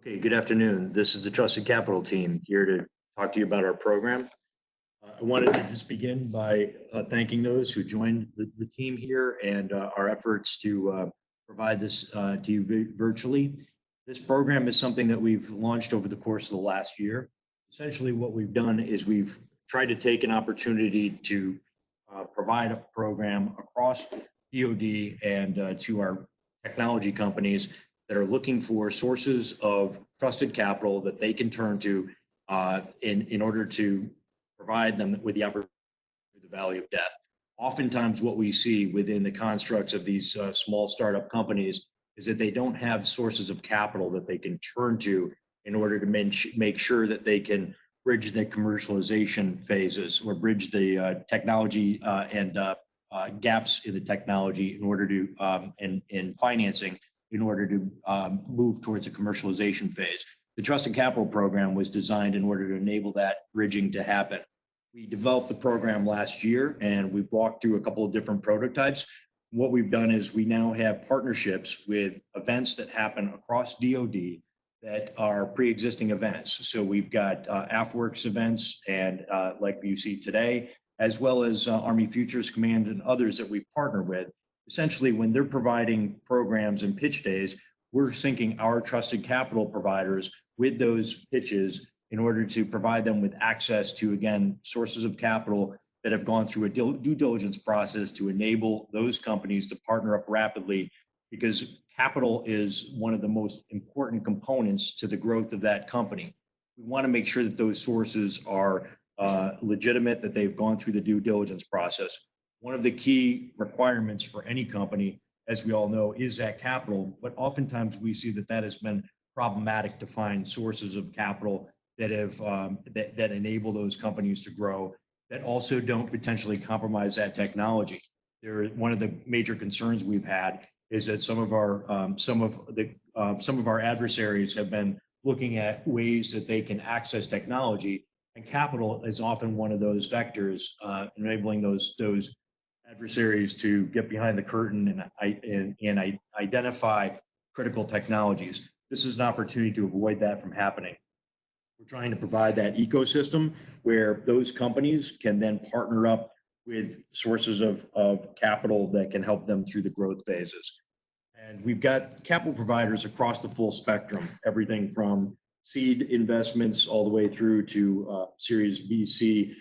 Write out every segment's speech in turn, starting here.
Okay, good afternoon. This is the Trusted Capital team here to talk to you about our program. I wanted to just begin by thanking those who joined the team here and our efforts to provide this to you virtually. This program is something that we've launched over the course of the last year. Essentially, what we've done is we've tried to take an opportunity to provide a program across DoD and to our technology companies that are looking for sources of trusted capital that they can turn to in order to provide them with the opportunity through the valley of death. Oftentimes, what we see within the constructs of these small startup companies is that they don't have sources of capital that they can turn to in order to make sure that they can bridge the commercialization phases or bridge the technology and gaps in the technology in order to and financing in order to move towards a commercialization phase. The Trusted Capital program was designed in order to enable that bridging to happen. We developed the program last year and we've walked through a couple of different prototypes. What we've done is we now have partnerships with events that happen across DoD that are pre-existing events. So we've got AFWERX events and like you see today, as well as Army Futures Command and others that we partner with. Essentially, when they're providing programs and pitch days, we're syncing our trusted capital providers with those pitches in order to provide them with access to, again, sources of capital that have gone through a due diligence process to enable those companies to partner up rapidly, because capital is one of the most important components to the growth of that company. We want to make sure that those sources are legitimate, that they've gone through the due diligence process. One of the key requirements for any company, as we all know, is that capital, but oftentimes we see that that has been problematic to find sources of capital that have that enable those companies to grow, that also don't potentially compromise that technology. One of the major concerns we've had is that some of our adversaries have been looking at ways that they can access technology, and capital is often one of those vectors enabling those adversaries to get behind the curtain and identify critical technologies. This is an opportunity to avoid that from happening. We're trying to provide that ecosystem where those companies can then partner up with sources of capital that can help them through the growth phases. And we've got capital providers across the full spectrum, everything from seed investments all the way through to Series B, C.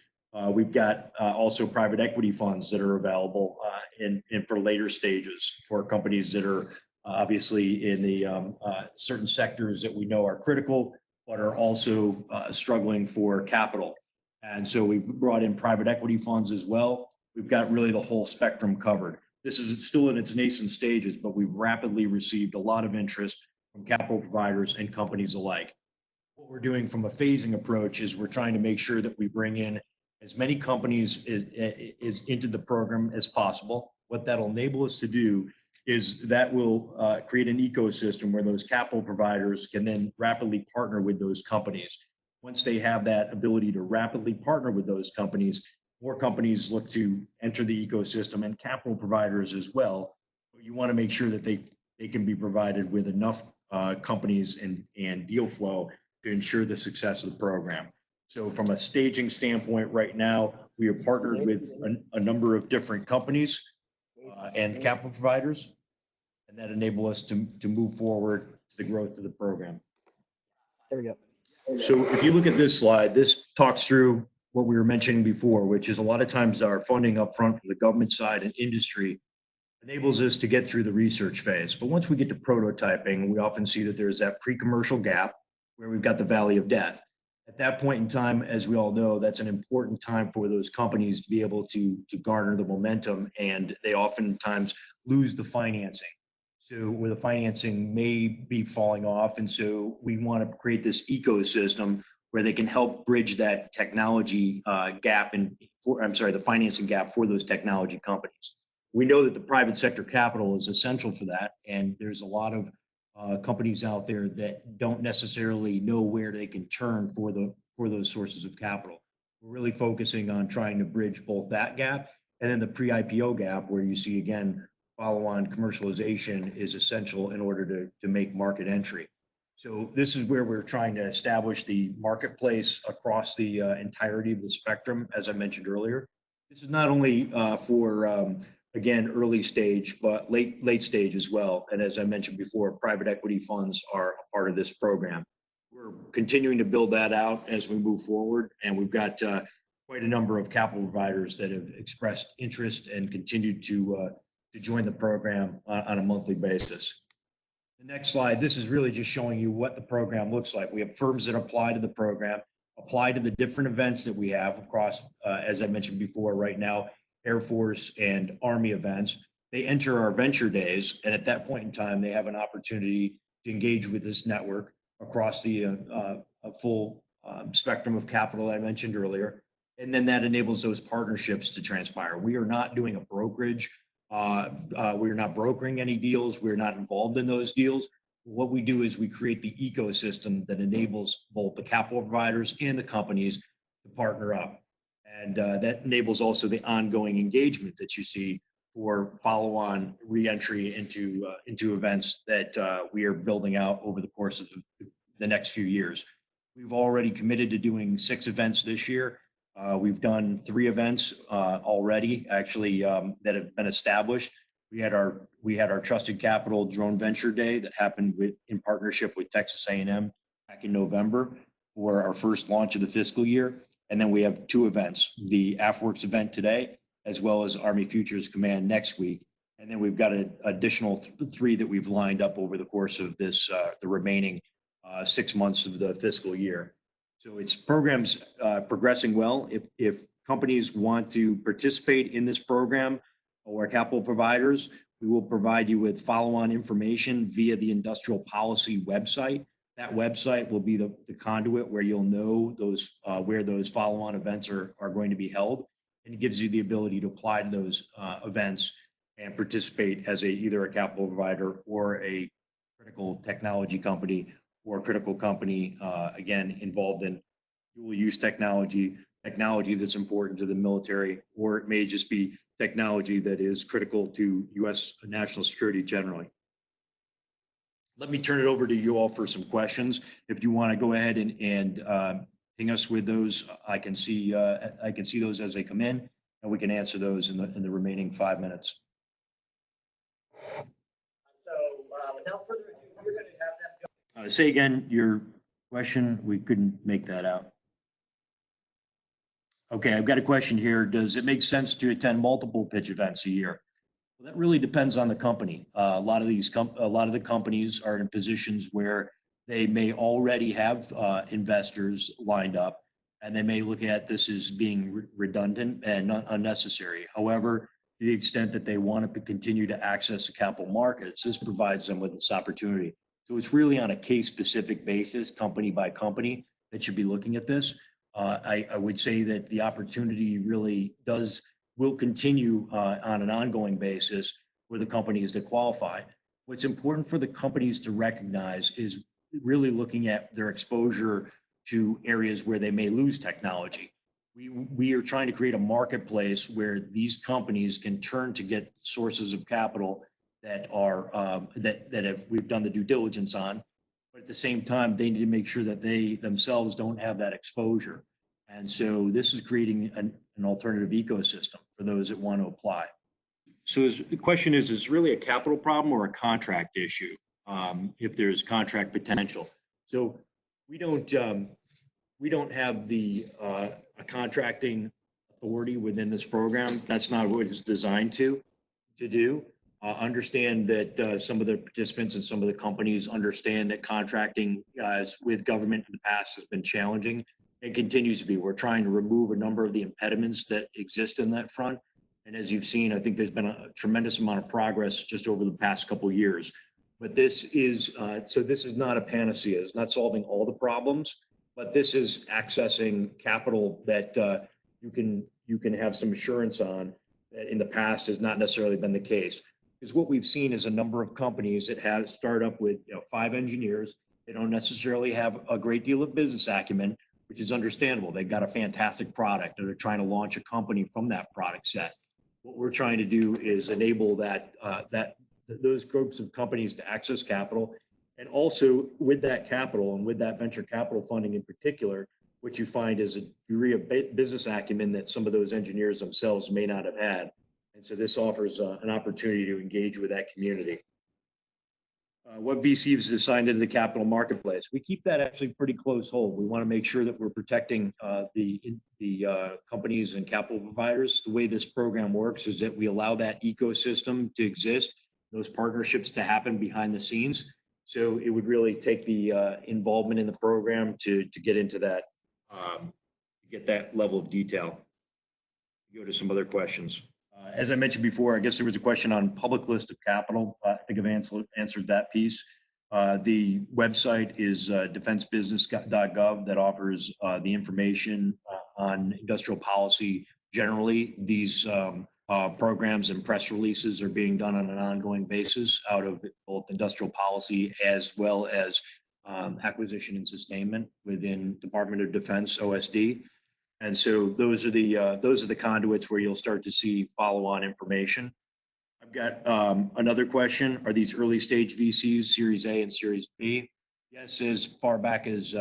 We've got also private equity funds that are available in for later stages for companies that are obviously in the certain sectors that we know are critical, but are also struggling for capital. And so we've brought in private equity funds as well. We've got really the whole spectrum covered. This is still in its nascent stages, but we've rapidly received a lot of interest from capital providers and companies alike. What we're doing from a phasing approach is we're trying to make sure that we bring in as many companies into the program as possible. What that'll enable us to do is that will create an ecosystem where those capital providers can then rapidly partner with those companies. Once they have that ability to rapidly partner with those companies, more companies look to enter the ecosystem, and capital providers as well. But you want to make sure that they can be provided with enough companies and deal flow to ensure the success of the program. So from a staging standpoint, right now, we are partnered with a number of different companies and capital providers, and that enable us to move forward to the growth of the program. There we go. So if you look at this slide, this talks through what we were mentioning before, which is a lot of times our funding up front from the government side and industry enables us to get through the research phase. But once we get to prototyping, we often see that there's that pre-commercial gap where we've got the valley of death. At that point in time, as we all know, that's an important time for those companies to be able to garner the momentum, and they oftentimes lose the financing. So where the financing may be falling off, and so we want to create this ecosystem where they can help bridge that technology gap the financing gap for those technology companies. We know that the private sector capital is essential for that, and there's a lot of companies out there that don't necessarily know where they can turn for those sources of capital. We're really focusing on trying to bridge both that gap and then the pre-IPO gap, where you see again follow-on commercialization is essential in order to make market entry. So this is where we're trying to establish the marketplace across the entirety of the spectrum, as I mentioned earlier. This is not only for, again, early stage, but late stage as well. And as I mentioned before, private equity funds are a part of this program. We're continuing to build that out as we move forward, and we've got quite a number of capital providers that have expressed interest and continued to join the program on a monthly basis. The next slide, this is really just showing you what the program looks like. We have firms that apply to the program, apply to the different events that we have across, as I mentioned before, right now, Air Force and Army events. They enter our venture days, and at that point in time, they have an opportunity to engage with this network across the full spectrum of capital I mentioned earlier. And then that enables those partnerships to transpire. We are not doing a brokerage. We're not brokering any deals. We're not involved in those deals. What we do is we create the ecosystem that enables both the capital providers and the companies to partner up. And that enables also the ongoing engagement that you see for follow-on re-entry into events that we are building out over the course of the next few years. We've already committed to doing 6 events this year. We've done 3 events already, actually, that have been established. We had our Trusted Capital Drone Venture Day that happened in partnership with Texas A&M back in November for our first launch of the fiscal year. And then we have 2 events, the AFWERX event today, as well as Army Futures Command next week. And then we've got an additional 3 that we've lined up over the course of this, the remaining 6 months of the fiscal year. So its program's progressing well. If companies want to participate in this program or capital providers, we will provide you with follow-on information via the industrial policy website. That website will be the conduit where you'll know those where those follow-on events are going to be held. And it gives you the ability to apply to those events and participate as either a capital provider or a critical technology company or a critical company, again, involved in dual use technology that's important to the military, or it may just be technology that is critical to U.S. national security generally. Let me turn it over to you all for some questions. If you want to go ahead and ping us with those, I can see those as they come in, and we can answer those in the remaining 5 minutes. So without further ado, we're going to have them go. Say again your question. We couldn't make that out. Okay, I've got a question here. Does it make sense to attend multiple pitch events a year? Well, that really depends on the company. A lot of the companies are in positions where they may already have investors lined up, and they may look at this as being redundant and not unnecessary. However, to the extent that they want to continue to access the capital markets, this provides them with this opportunity. So it's really on a case-specific basis, company by company, that should be looking at this. I would say that the opportunity really will continue on an ongoing basis for the companies to qualify. What's important for the companies to recognize is really looking at their exposure to areas where they may lose technology. We are trying to create a marketplace where these companies can turn to get sources of capital that are we've done the due diligence on, but at the same time, they need to make sure that they themselves don't have that exposure. And so this is creating an alternative ecosystem for those that want to apply. So the question is really a capital problem or a contract issue, if there's contract potential. So we don't have a contracting authority within this program. That's not what it's designed to do. Understand that some of the participants and some of the companies understand that contracting with government in the past has been challenging and continues to be. We're trying to remove a number of the impediments that exist in that front. And as you've seen, I think there's been a tremendous amount of progress just over the past couple of years. But this is not a panacea. It's not solving all the problems, but this is accessing capital that you can have some assurance on that in the past has not necessarily been the case. Because what we've seen is a number of companies that have started up with 5 engineers. They don't necessarily have a great deal of business acumen, which is understandable. They've got a fantastic product and they're trying to launch a company from that product set. What we're trying to do is enable those groups of companies to access capital And also with that capital and with that venture capital funding in particular, what you find is a degree of business acumen that some of those engineers themselves may not have had. And so this offers an opportunity to engage with that community. What VCs is assigned into the capital marketplace? We keep that actually pretty close hold. We want to make sure that we're protecting the companies and capital providers. The way this program works is that we allow that ecosystem to exist, those partnerships to happen behind the scenes. So it would really take the involvement in the program to get into that, to get that level of detail. Go to some other questions. As I mentioned before, I guess there was a question on public list of capital. I think I've answered that piece. The website is defensebusiness.gov that offers the information on industrial policy generally. These programs and press releases are being done on an ongoing basis out of both industrial policy as well as acquisition and sustainment within Department of Defense, OSD. And so those are the conduits where you'll start to see follow-on information. I've got another question. Are these early stage VCs, Series A and Series B? Yes, as far back as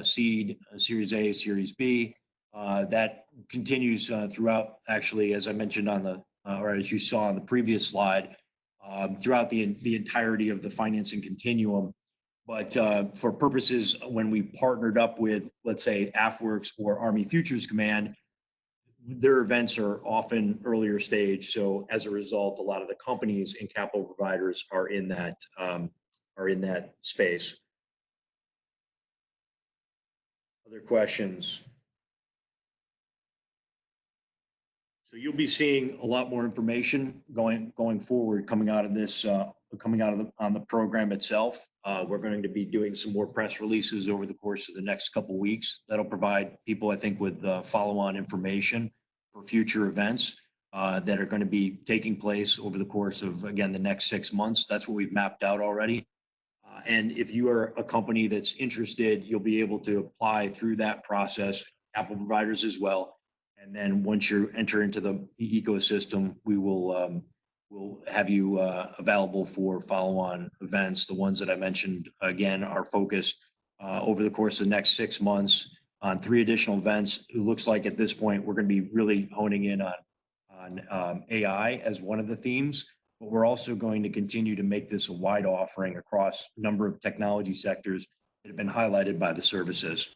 seed, Series A, Series B. That continues throughout, actually, as I mentioned on the, or as you saw on the previous slide, throughout the entirety of the financing continuum. But for purposes when we partnered up with, let's say, AFWERX or Army Futures Command, their events are often earlier stage. So as a result, a lot of the companies and capital providers are in that space. Other questions? So you'll be seeing a lot more information going forward coming out of this, on the program itself. We're going to be doing some more press releases over the course of the next couple of weeks. That'll provide people, I think, with follow-on information for future events that are going to be taking place over the course of, again, the next 6 months. That's what we've mapped out already. And if you are a company that's interested, you'll be able to apply through that process, capital providers as well. And then once you enter into the ecosystem, we will we'll have you available for follow-on events. The ones that I mentioned, again, are focused over the course of the next 6 months on 3 additional events. It looks like at this point, we're going to be really honing in on AI as one of the themes, but we're also going to continue to make this a wide offering across a number of technology sectors that have been highlighted by the services.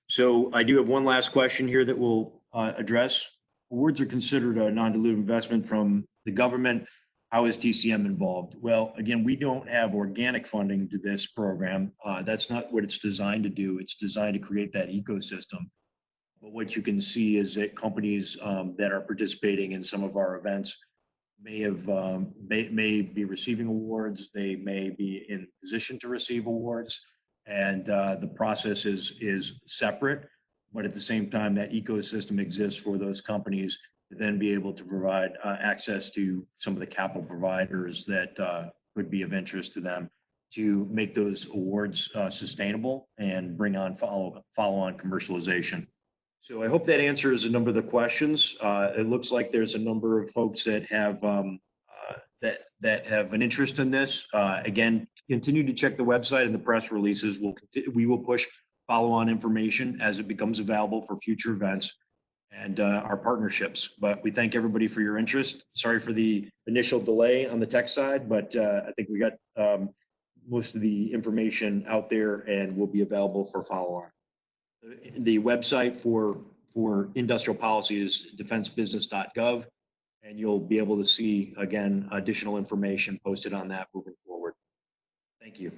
So I do have one last question here that we'll address. Awards are considered a non-dilutive investment from the government. How is TCM involved? Well, again, we don't have organic funding to this program. That's not what it's designed to do. It's designed to create that ecosystem. But what you can see is that companies that are participating in some of our events may be receiving awards. They may be in position to receive awards, and the process is separate. But at the same time, that ecosystem exists for those companies to then be able to provide access to some of the capital providers that could be of interest to them to make those awards sustainable and bring on follow-on commercialization. So I hope that answers a number of the questions. It looks like there's a number of folks that have that have an interest in this. Again, continue to check the website and the press releases. We will push follow-on information as it becomes available for future events and our partnerships. But we thank everybody for your interest. Sorry for the initial delay on the tech side, but I think we got most of the information out there and will be available for follow-on. The website for industrial policy is defensebusiness.gov, and you'll be able to see, again, additional information posted on that moving forward. Thank you.